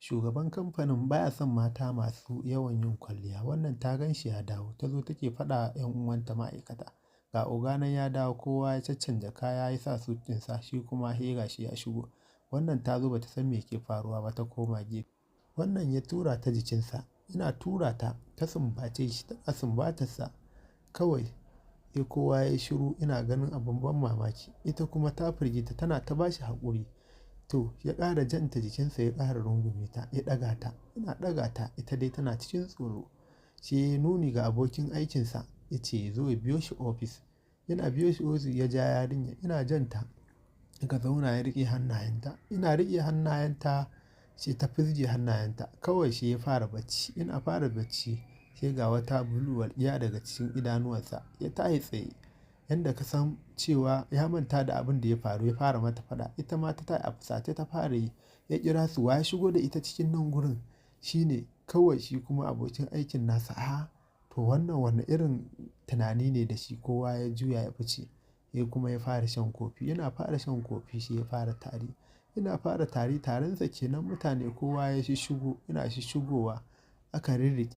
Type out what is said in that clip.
Shugaban kamfanin baya son mata masu yawan yin kwalliya. Wannan ta gan shi ya dawo, ta zo take faɗa wa 'yan uwanta ma'aikata. Ga oga nan ya dawo, kowa ya caccanja kaya ya sa suit ɗinsa, shi kuma sai ga shi ya shigo. Wannan ta zo ba ta san me ke faruwa ba, ta koma gefe. Wannan ya tura ta jikinsa, ina tura ta, ta sumbace shi, tana sumbatarsa. Kawai sai kowa ya yi shiru, ina ganin abin ban mamaki. Ita kuma ta firgita, tana ta ba shi haƙuri. To ya ƙara janta jikinsa, ya ƙara rungume ta, ya ɗaga ta. Ina ɗaga ta, ita dai tana cikin tsoro. Sai ya nuni ga abokin aikinsa, ya ce ya zo ya biyo shi ofis. Yana biyo shi ofis ya ja yarinya, ina janta. Muka zauna ya riƙe hannayenta. Ina riƙe hannayenta, sai ta fizge hannayenta. Kawai sai ya fara bacci. Ina fara bacci, sai ga wata bulu walƙiya daga cikin idanuwansa. Ya tashi tsaye, yanda ka san cewa ya manta da abin da ya faru, ya fara mata faɗa. Ita ma ta tashi a fusace ta fara yi. Ya kira su, wa ya shigo da ita cikin nan gurin? Shi ne kawai, shi kuma abokin aikin nasa. A, to wannan wane irin tunani ne da shi? Kowa ya juya ya fice. Sai kuma ya fara shan kofi. Yana fara shan kofi sai ya fara tari. Ina fara tari, tarinsa ke nan mutane kowa ya shishigo. Ina shishigowa aka rirriƙe.